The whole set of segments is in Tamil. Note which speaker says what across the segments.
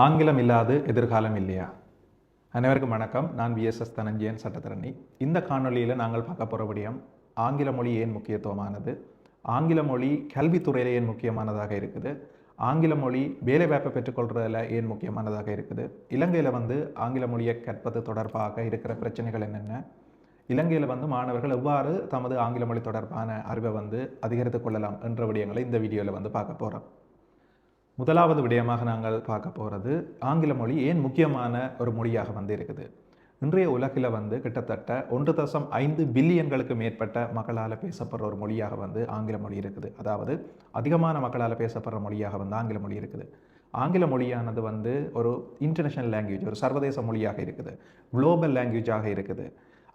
Speaker 1: ஆங்கிலம் இல்லாது எதிர்காலம் இல்லையா? அனைவருக்கும் வணக்கம். நான் விஎஸ்எஸ் தனஞ்சயன் சட்டத்தரணி. இந்த காணொலியில் நாங்கள் பார்க்க போகிற விடயம் ஆங்கில மொழி ஏன் முக்கியத்துவமானது, ஆங்கில மொழி கல்வித்துறையில் ஏன் முக்கியமானதாக இருக்குது, ஆங்கில மொழி வேலைவாய்ப்பை பெற்றுக்கொள்றதில் ஏன் முக்கியமானதாக இருக்குது, இலங்கையில் ஆங்கில மொழியை கற்பது தொடர்பாக இருக்கிற பிரச்சனைகள் என்னென்ன, இலங்கையில் மாணவர்கள் எவ்வாறு தமது ஆங்கில மொழி தொடர்பான அறிவை அதிகரித்து கொள்ளலாம் என்ற விடயங்களை இந்த வீடியோவில் பார்க்க போகிறோம். முதலாவது விடயமாக நாங்கள் பார்க்க போகிறது ஆங்கில மொழி ஏன் முக்கியமான ஒரு மொழியாக இருக்குது. இன்றைய உலகில் கிட்டத்தட்ட 1.5 பில்லியன்களுக்கு மேற்பட்ட மக்களால் பேசப்படுற ஒரு மொழியாக ஆங்கில மொழி இருக்குது. அதாவது அதிகமான மக்களால் பேசப்படுற மொழியாக ஆங்கில மொழி இருக்குது. ஆங்கில மொழியானது ஒரு இன்டர்நேஷனல் லாங்குவேஜ், ஒரு சர்வதேச மொழியாக இருக்குது, குளோபல் லாங்குவேஜாக இருக்குது.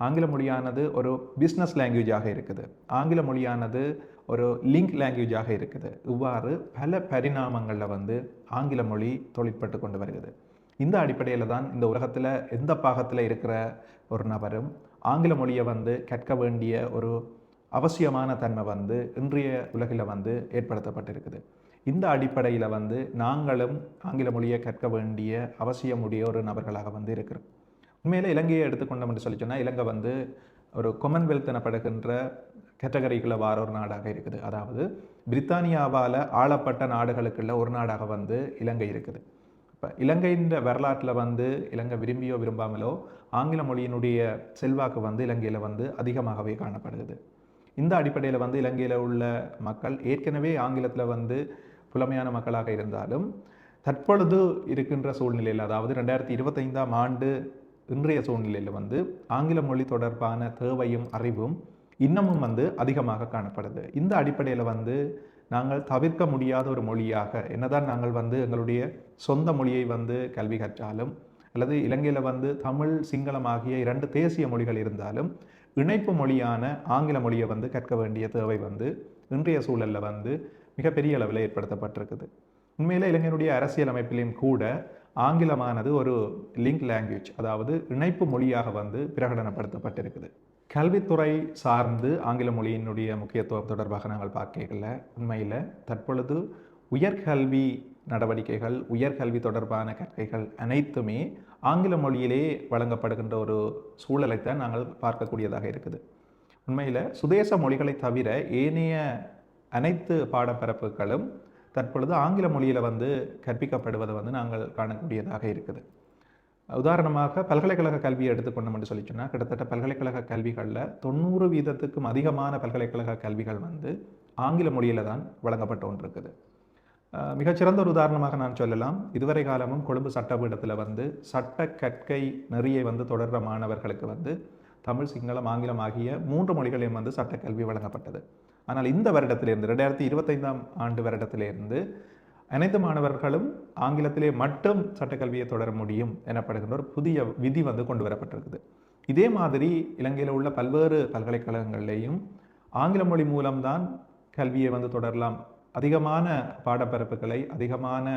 Speaker 1: ஆங்கில மொழியானது ஒரு பிஸ்னஸ் லாங்குவேஜாக இருக்குது. ஆங்கில மொழியானது ஒரு லிங்க் லாங்குவேஜாக இருக்குது. இவ்வாறு பல பரிணாமங்களில் ஆங்கில மொழி தொழிற்பட்டு கொண்டு வருகிறது. இந்த அடிப்படையில் தான் இந்த உலகத்தில் எந்த பாகத்தில் இருக்கிற ஒரு நபரும் ஆங்கில மொழியை கற்க வேண்டிய ஒரு அவசியமான தன்மை இன்றைய உலகில் ஏற்படுத்தப்பட்டிருக்குது. இந்த அடிப்படையில் நாங்களும் ஆங்கில மொழியை கற்க வேண்டிய அவசியமுடைய ஒரு நபர்களாக இருக்கிறோம். உண்மையில் இலங்கையை எடுத்துக்கொண்டோம் என்று சொல்லி சொன்னால், இலங்கை ஒரு கொமன்வெல்த் எனப்படுகின்ற கேட்டகரிக்குள்ள வார ஒரு நாடாக இருக்குது. அதாவது பிரித்தானியாவால் ஆளப்பட்ட நாடுகளுக்குள்ள ஒரு நாடாக இலங்கை இருக்குது. இப்போ இலங்கையின் வரலாற்றில் இலங்கை விரும்பியோ விரும்பாமலோ ஆங்கில மொழியினுடைய செல்வாக்கு இலங்கையில் அதிகமாகவே காணப்படுகிறது. இந்த அடிப்படையில் இலங்கையில் உள்ள மக்கள் ஏற்கனவே ஆங்கிலத்தில் புலமையான மக்களாக இருந்தாலும் தற்பொழுது இருக்கின்ற சூழ்நிலையில், அதாவது 2025ஆம் ஆண்டு இன்றைய சூழ்நிலையில் ஆங்கில மொழி தொடர்பான தேவையும் அறிவும் இன்னமும் அதிகமாக காணப்படுது. இந்த அடிப்படையில் நாங்கள் தவிர்க்க முடியாத ஒரு மொழியாக, என்னதான் நாங்கள் எங்களுடைய சொந்த மொழியை கல்வி கற்றாலும், அல்லது இலங்கையில் தமிழ் சிங்களம் ஆகிய 2 தேசிய மொழிகள் இருந்தாலும் இணைப்பு மொழியான ஆங்கில மொழியை கற்க வேண்டிய தேவை இன்றைய சூழலில் மிகப்பெரிய அளவில் ஏற்படுத்தப்பட்டிருக்குது. உண்மையில் இலங்கையினுடைய அரசியல் அமைப்பிலையும் கூட ஆங்கிலமானது ஒரு லிங்க் லாங்குவேஜ், அதாவது இணைப்பு மொழியாக பிரகடனப்படுத்தப்பட்டிருக்குது. கல்வித்துறை சார்ந்து ஆங்கில மொழியினுடைய முக்கியத்துவம் தொடர்பாக நாங்கள் பார்க்கல. உண்மையில் தற்பொழுது உயர்கல்வி நடவடிக்கைகள், உயர்கல்வி தொடர்பான கற்கைகள் அனைத்துமே ஆங்கில மொழியிலே வழங்கப்படுகின்ற ஒரு சூழலைத்தான் நாங்கள் பார்க்கக்கூடியதாக இருக்குது. உண்மையில் சுதேச மொழிகளை தவிர ஏனைய அனைத்து பாடப்பரப்புகளும் தற்பொழுது ஆங்கில மொழியில் கற்பிக்கப்படுவதை நாங்கள் காணக்கூடியதாக இருக்குது. உதாரணமாக பல்கலைக்கழக கல்வியை எடுத்துக்கொண்டோம் என்று சொல்லி சொன்னால், கிட்டத்தட்ட பல்கலைக்கழக கல்விகளில் 90% அதிகமான பல்கலைக்கழக கல்விகள் ஆங்கில மொழியில் தான் வழங்கப்பட்டு கொண்டிருக்குது. மிகச்சிறந்த ஒரு உதாரணமாக நான் சொல்லலாம், இதுவரை காலமும் கொழும்பு சட்டப்பீடத்தில் சட்ட கற்கை நெறியை தொடர்ற மாணவர்களுக்கு தமிழ், சிங்களம், ஆங்கிலம் ஆகிய 3 மொழிகளையும் சட்டக்கல்வி வழங்கப்பட்டது. ஆனால் இந்த வருடத்திலிருந்து 2025ஆம் ஆண்டு வருடத்திலிருந்து அனைத்து மாணவர்களும் ஆங்கிலத்திலே மட்டும் சட்டக்கல்வியை தொடர முடியும் எனப்படுகின்ற ஒரு புதிய விதி கொண்டு வரப்பட்டிருக்குது. இதே மாதிரி இலங்கையில் உள்ள பல்வேறு பல்கலைக்கழகங்களிலேயும் ஆங்கில மொழி மூலம்தான் கல்வியை தொடரலாம், அதிகமான பாடப்பரப்புகளை, அதிகமான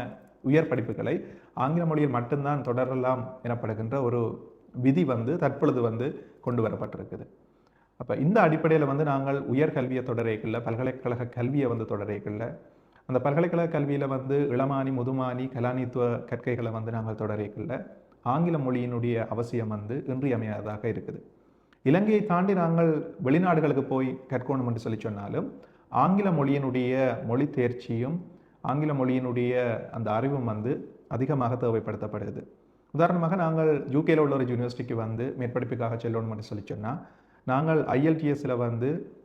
Speaker 1: உயர் படிப்புகளை ஆங்கில மொழியில் மட்டும்தான் தொடரலாம் எனப்படுகின்ற ஒரு விதி தற்பொழுது கொண்டு வரப்பட்டிருக்குது. அப்போ இந்த அடிப்படையில் நாங்கள் உயர்கல்வியை தொடரேக்கில்ல, பல்கலைக்கழக கல்வியை தொடரேக்கில்ல, அந்த பல்கலைக்கழக கல்வியில் இளமானி, முதுமானி, கலானித்துவ கற்கைகளை நாங்கள் தொடரேக்கில்ல, ஆங்கில மொழியினுடைய அவசியம் இன்றியமையாததாக இருக்குது. இலங்கையை தாண்டி நாங்கள் வெளிநாடுகளுக்கு போய் கற்கணும் என்று சொல்லி சொன்னாலும் ஆங்கில மொழியினுடைய மொழி தேர்ச்சியும் ஆங்கில மொழியினுடைய அந்த அறிவும் அதிகமாக தேவைப்படுத்தப்படுது. உதாரணமாக நாங்கள் யூகேயில் உள்ள ஒரு யூனிவர்சிட்டிக்கு மேற்படிப்புக்காக செல்லணும் என்று சொல்லி சொன்னால், நாங்கள் IELTSல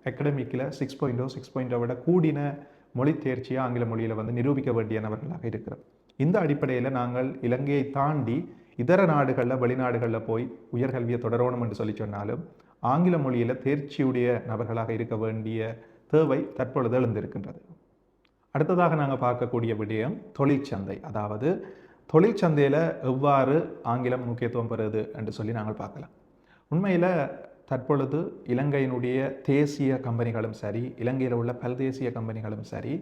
Speaker 1: அகடமிக்கில் 6.0 6.0 விட கூடின மொழி தேர்ச்சியை ஆங்கில மொழியில் நிரூபிக்க வேண்டிய நபர்களாக இருக்கிறோம். இந்த அடிப்படையில் நாங்கள் இலங்கையை தாண்டி இதர நாடுகளில், வெளிநாடுகளில் போய் உயர்கல்வியை தொடரணும் என்று சொல்லி சொன்னாலும் ஆங்கில மொழியில் தேர்ச்சியுடைய நபர்களாக இருக்க வேண்டிய தேவை தற்பொழுது எழுந்திருக்கின்றது. அடுத்ததாக நாங்கள் பார்க்கக்கூடிய விடயம் தொழிற்சந்தை. அதாவது தொழிற்சந்தையில் எவ்வாறு ஆங்கிலம் முக்கியத்துவம் பெறுது என்று சொல்லி நாங்கள் பார்க்கலாம். உண்மையில் தற்பொழுது இலங்கையினுடைய தேசிய கம்பெனிகளும் சரி, இலங்கையில் உள்ள பல்தேசிய கம்பெனிகளும் சரி,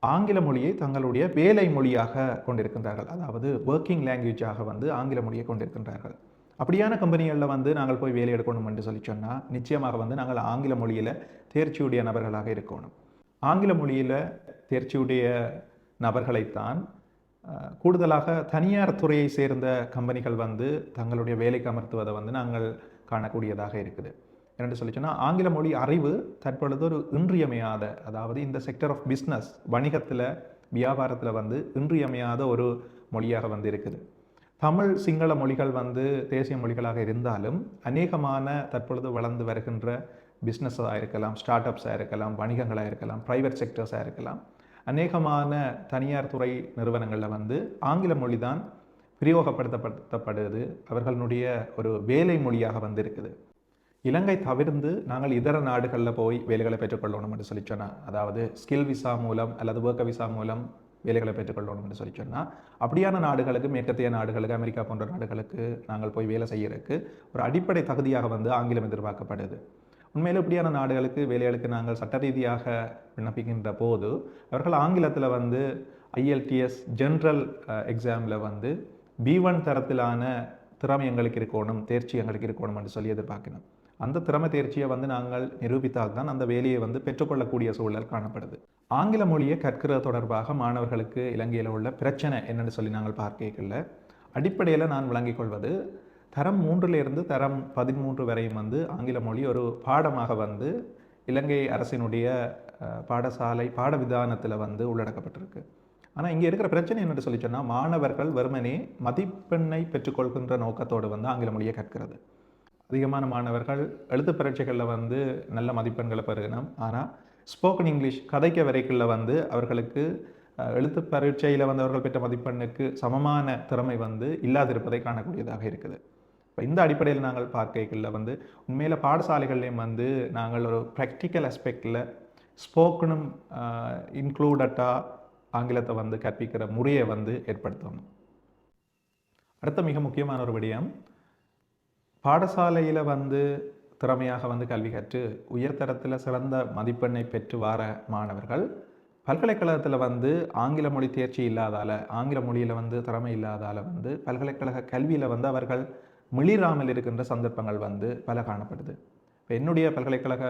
Speaker 1: ஆங்கில மொழியை தங்களுடைய வேலை மொழியாக கொண்டிருக்கின்றார்கள். அதாவது ஒர்க்கிங் லாங்குவேஜாக ஆங்கில மொழியை கொண்டிருக்கின்றார்கள். அப்படியான கம்பெனிகளில் நாங்கள் போய் வேலை எடுக்கணும் என்று சொல்லி சொன்னால் நிச்சயமாக நாங்கள் ஆங்கில மொழியில் தேர்ச்சியுடைய நபர்களாக இருக்கணும். ஆங்கில மொழியில் தேர்ச்சியுடைய நபர்களைத்தான் கூடுதலாக தனியார் துறையை சேர்ந்த கம்பெனிகள் வந்து தங்களுடைய வேலைக்கு அமர்த்துவதை வந்து நாங்கள் காணக்கூடியதாக இருக்குது. என்னென்று சொல்லி சொன்னால் ஆங்கில மொழி அறிவு தற்பொழுது ஒரு இன்றியமையாத, அதாவது இந்த செக்டர் ஆஃப் பிஸ்னஸ் வணிகத்தில் வியாபாரத்தில் வந்து இன்றியமையாத ஒரு மொழியாக வந்து இருக்குது. தமிழ் சிங்கள மொழிகள் வந்து தேசிய மொழிகளாக இருந்தாலும் அநேகமான தற்பொழுது வளர்ந்து வருகின்ற பிஸ்னஸாக இருக்கலாம், ஸ்டார்ட் அப்ஸாக இருக்கலாம், வணிகங்களாக இருக்கலாம், ப்ரைவேட் செக்டர்ஸாக இருக்கலாம், அநேகமான தனியார் துறை நிறுவனங்களில் வந்து ஆங்கில மொழி தான் பிரயோகப்படுத்தப்படுது. அவர்களுடைய ஒரு வேலை மொழியாக வந்து இருக்குது. இலங்கை தவிர்த்து நாங்கள் இதர நாடுகளில் போய் வேலைகளை பெற்றுக்கொள்ளணும் என்று சொல்லி சொன்னால், அதாவது ஸ்கில் விசா மூலம் அல்லது ஒர்க் விசா மூலம் வேலைகளை பெற்றுக்கொள்ளணும் என்று சொல்லி சொன்னால், அப்படியான நாடுகளுக்கு, மேற்கத்திய நாடுகளுக்கு, அமெரிக்கா போன்ற நாடுகளுக்கு நாங்கள் போய் வேலை செய்யறதுக்கு ஒரு அடிப்படை தகுதியாக வந்து ஆங்கிலம் எதிர்பார்க்கப்படுது. உண்மையில் இப்படியான நாடுகளுக்கு வேலைகளுக்கு நாங்கள் சட்ட ரீதியாக விண்ணப்பிக்கின்ற போது அவர்கள் ஆங்கிலத்தில் வந்து IELTS ஜென்ரல் எக்ஸாமில் வந்து B1 தரத்திலான திறமை எங்களுக்கு இருக்கணும், தேர்ச்சி எங்களுக்கு இருக்கணும் என்று சொல்லி எதிர்பார்க்கணும். அந்த திறமை தேர்ச்சியை வந்து நாங்கள் நிரூபித்தால் தான் அந்த வேலையை வந்து பெற்றுக்கொள்ளக்கூடிய சூழல் காணப்படுது. ஆங்கில மொழியை கற்கிறது தொடர்பாக மாணவர்களுக்கு இலங்கையில் உள்ள பிரச்சனை என்னென்னு சொல்லி நாங்கள் பார்க்கல. அடிப்படையில் நான் விளங்கிக் கொள்வது, தரம் 3லிருந்து தரம் 13 வரையும் வந்து ஆங்கில மொழி ஒரு பாடமாக வந்து இலங்கை அரசினுடைய பாடசாலை பாட விதானத்தில் வந்து உள்ளடக்கப்பட்டிருக்கு. ஆனால் இங்கே இருக்கிற பிரச்சனை என்னென்னு சொல்லி சொன்னால், மாணவர்கள் வெறுமனே மதிப்பெண்ணை பெற்றுக்கொள்கின்ற நோக்கத்தோடு வந்து ஆங்கில மொழியை கற்கிறது. அதிகமான மாணவர்கள் எழுத்து பரீட்சைகளில் வந்து நல்ல மதிப்பெண்களை பெறுகணும். ஆனால் ஸ்போக்கன் இங்கிலீஷ் கதைக்க வரைக்குள்ள வந்து அவர்களுக்கு எழுத்து பரீட்சையில் வந்து அவர்கள் பெற்ற மதிப்பெண்ணுக்கு சமமான திறமை வந்து இல்லாதிருப்பதை காணக்கூடியதாக இருக்குது. இப்போ இந்த அடிப்படையில் நாங்கள் பார்க்கைகளில் வந்து உண்மையில் பாடசாலைகள்லேயும் வந்து நாங்கள் ஒரு ப்ராக்டிக்கல் ஆஸ்பெக்டில் ஸ்போக்கனும் இன்க்ளூடட்டாக ஆங்கிலத்தை வந்து கற்பிக்கிற முறையை வந்து ஏற்படுத்தணும். அடுத்த மிக முக்கியமான ஒரு விடயம், பாடசாலையில் வந்து திறமையாக வந்து கல்வி கற்று உயர்தரத்தில் சிறந்த மதிப்பெண்ணை பெற்று வர மாணவர்கள் பல்கலைக்கழகத்தில் வந்து ஆங்கில மொழி தேர்ச்சி இல்லாதால், ஆங்கில மொழியில் வந்து திறமை இல்லாதால் வந்து பல்கலைக்கழக கல்வியில் வந்து அவர்கள் மிளிராமல் இருக்கின்ற சந்தர்ப்பங்கள் வந்து பல காணப்படுது. இப்போ என்னுடைய பல்கலைக்கழக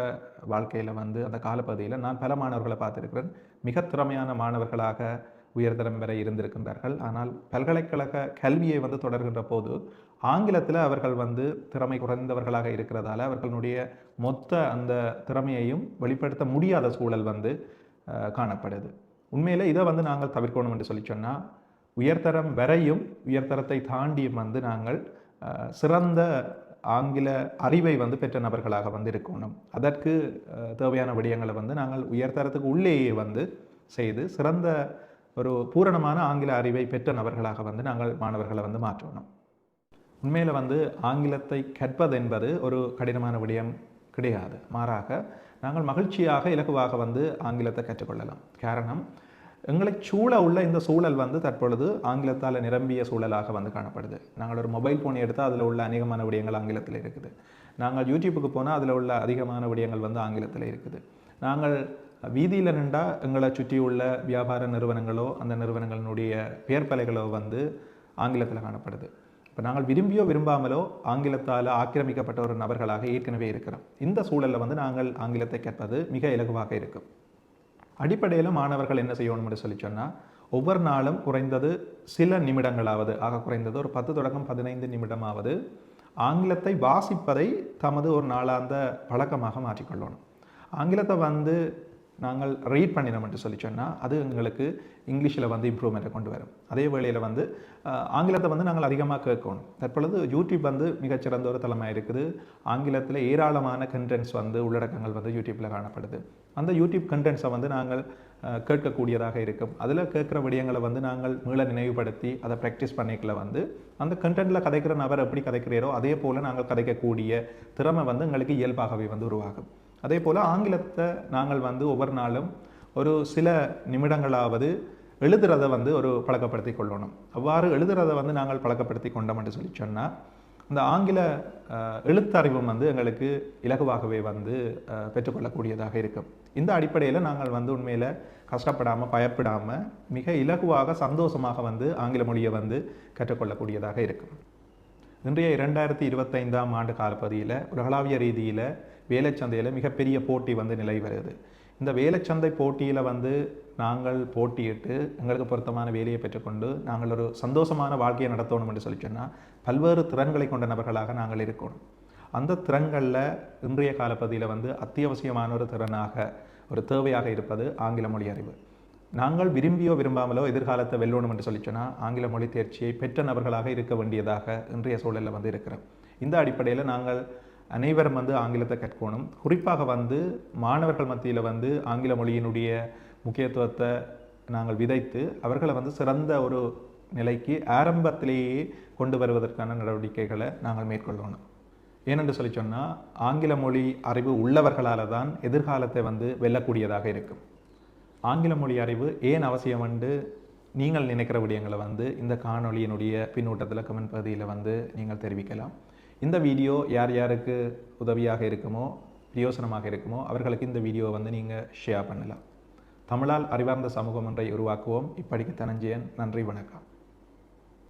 Speaker 1: வாழ்க்கையில் வந்து அந்த காலப்பகுதியில் நான் பல மாணவர்களை பார்த்துருக்கிறேன். மிக திறமையான மாணவர்களாக உயர்தரம் வரை இருந்திருக்கின்றார்கள். ஆனால் பல்கலைக்கழக கல்வியை வந்து தொடர்கின்ற போது ஆங்கிலத்தில் அவர்கள் வந்து திறமை குறைந்தவர்களாக இருக்கிறதால அவர்களுடைய மொத்த அந்த திறமையையும் வெளிப்படுத்த முடியாத சூழல் வந்து காணப்படுது. உண்மையில் இதை வந்து நாங்கள் தவிர்க்கணும் என்று சொல்லி சொன்னால், உயர்தரம் வரையும் உயர்தரத்தை தாண்டியும் வந்து நாங்கள் சிறந்த ஆங்கில அறிவை வந்து பெற்ற நபர்களாக வந்து இருக்கணும். அதற்கு தேவையான விடயங்களை வந்து நாங்கள் உயர்தரத்துக்கு உள்ளேயே வந்து செய்து சிறந்த ஒரு பூரணமான ஆங்கில அறிவை பெற்ற நபர்களாக வந்து நாங்கள் மாணவர்களை வந்து மாற்றணும். உண்மையில் வந்து ஆங்கிலத்தை கற்பது என்பது ஒரு கடினமான விடயம் கிடையாது. மாறாக நாங்கள் மகிழ்ச்சியாக இலகுவாக வந்து ஆங்கிலத்தை கற்றுக்கொள்ளலாம். காரணம், எங்களை சூழ உள்ள இந்த சூழல் வந்து தற்பொழுது ஆங்கிலத்தால் நிரம்பிய சூழலாக வந்து காணப்படுது. நாங்கள் ஒரு மொபைல் ஃபோன் எடுத்தால் அதில் உள்ள அநேகமான விடயங்கள் ஆங்கிலத்தில் இருக்குது. நாங்கள் யூடியூப்புக்கு போனால் அதில் உள்ள அதிகமான விடயங்கள் வந்து ஆங்கிலத்தில் இருக்குது. நாங்கள் வீதியில் நின்றா எங்களை சுற்றி உள்ள வியாபார நிறுவனங்களோ அந்த நிறுவனங்களினுடைய பெயர்ப்பலைகளோ வந்து ஆங்கிலத்தில் காணப்படுது. இப்போ நாங்கள் விரும்பியோ விரும்பாமலோ ஆங்கிலத்தால் ஆக்கிரமிக்கப்பட்ட ஒரு நபர்களாக ஏற்கனவே இருக்கிறோம். இந்த சூழலில் வந்து நாங்கள் ஆங்கிலத்தை கற்பது மிக இலகுவாக இருக்கும். அடிப்படையில் மாணவர்கள் என்ன செய்யணும் என்று சொல்லி சொன்னால், ஒவ்வொரு நாளும் குறைந்தது சில நிமிடங்களாவது, ஆக குறைந்தது ஒரு 10 தொடக்கம் 15 நிமிடமாவது ஆங்கிலத்தை வாசிப்பதை தமது ஒரு நாளாந்த பழக்கமாக மாற்றிக்கொள்ளணும். ஆங்கிலத்தை வந்து நாங்கள் ரீட் பண்ணினோம் என்று சொல்லி சொன்னால் அது எங்களுக்கு இங்கிலீஷில் வந்து இம்ப்ரூவ்மெண்ட்டை கொண்டு வரும். அதே வேளையில் வந்து ஆங்கிலத்தை வந்து நாங்கள் அதிகமாக கேட்கணும். தற்பொழுது யூடியூப் வந்து மிகச்சிறந்த ஒரு தளமாக இருக்குது. ஆங்கிலத்தில் ஏராளமான கண்டென்ட்ஸ் வந்து உள்ளடக்கங்கள் வந்து யூடியூப்பில் காணப்படுது. அந்த யூடியூப் கண்டென்ட்ஸை வந்து நாங்கள் கேட்கக்கூடியதாக இருக்கும். அதில் கேட்குற விடயங்களை வந்து நாங்கள் மீள நினைவுபடுத்தி அதை ப்ராக்டிஸ் பண்ணிக்கல வந்து அந்த கண்டென்ட்டில் கதைக்கிற நபர் எப்படி கதைக்கிறீரோ அதே போல் நாங்கள் கதைக்கக்கூடிய திறமை வந்து எங்களுக்கு இயல்பாகவே வந்து உருவாகும். அதே போல் ஆங்கிலத்தை நாங்கள் வந்து ஒவ்வொரு நாளும் ஒரு சில நிமிடங்களாவது எழுதுறதை வந்து ஒரு பழக்கப்படுத்தி கொள்ளணும். அவ்வாறு எழுதுறதை வந்து நாங்கள் பழக்கப்படுத்தி கொண்டோம் என்று சொல்லி சொன்னால் அந்த ஆங்கில எழுத்தறிவும் வந்து எங்களுக்கு இலகுவாகவே வந்து பெற்றுக்கொள்ளக்கூடியதாக இருக்கும். இந்த அடிப்படையில் நாங்கள் வந்து உண்மையில் கஷ்டப்படாமல் பயப்படாமல் மிக இலகுவாக சந்தோஷமாக வந்து ஆங்கில மொழியை வந்து கற்றுக்கொள்ளக்கூடியதாக இருக்கும். இன்றைய 2025ஆம் ஆண்டு காலப்பகுதியில் உலகளாவிய ரீதியில் வேலைச்சந்தையில் மிகப்பெரிய போட்டி வந்து நிலை வருது. இந்த வேலைச்சந்தை போட்டியில் வந்து நாங்கள் போட்டியிட்டு எங்களுக்கு பொருத்தமான வேலையை பெற்றுக்கொண்டு நாங்கள் ஒரு சந்தோஷமான வாழ்க்கையை நடத்தணும் என்று சொல்லி சொன்னால் பல்வேறு திறன்களை கொண்ட நபர்களாக நாங்கள் இருக்கணும். அந்த திறன்களில் இன்றைய காலப்பகுதியில் வந்து அத்தியாவசியமான ஒரு திறனாக ஒரு தேவையாக இருப்பது ஆங்கில மொழி அறிவு. நாங்கள் விரும்பியோ விரும்பாமலோ எதிர்காலத்தை வெல்லணும் என்று சொல்லி சொன்னால் ஆங்கில மொழி தேர்ச்சியை பெற்ற நபர்களாக இருக்க வேண்டியதாக இன்றைய சூழலில் வந்து இருக்கிறோம். இந்த அடிப்படையில் நாங்கள் அனைவரும் வந்து ஆங்கிலத்தை கற்கணும். குறிப்பாக வந்து மாணவர்கள் மத்தியில் வந்து ஆங்கில மொழியினுடைய முக்கியத்துவத்தை நாங்கள் விதைத்து அவர்களை வந்து சிறந்த ஒரு நிலைக்கு ஆரம்பத்திலேயே கொண்டு வருவதற்கான நடவடிக்கைகளை நாங்கள் மேற்கொள்ளணும். ஏனென்று சொல்லி சொன்னால் ஆங்கில மொழி அறிவு உள்ளவர்களால் தான் எதிர்காலத்தை வந்து வெல்லக்கூடியதாக இருக்கும். ஆங்கில மொழி அறிவு ஏன் அவசியம் என்று நீங்கள் நினைக்கிற விடயங்களை வந்து இந்த காணொளியினுடைய பின்னூட்டத்தில் கமெண்ட் பகுதியில் வந்து நீங்கள் தெரிவிக்கலாம். இந்த வீடியோ யார் யாருக்கு உதவியாக இருக்குமோ பிரயோசனமாக இருக்குமோ அவர்களுக்கு இந்த வீடியோவை வந்து நீங்கள் ஷேர் பண்ணலாம். தமிழால் அறிவார்ந்த சமூகம் ஒன்றை உருவாக்குவோம். இப்படிக்கு தனஞ்சயன். நன்றி, வணக்கம்.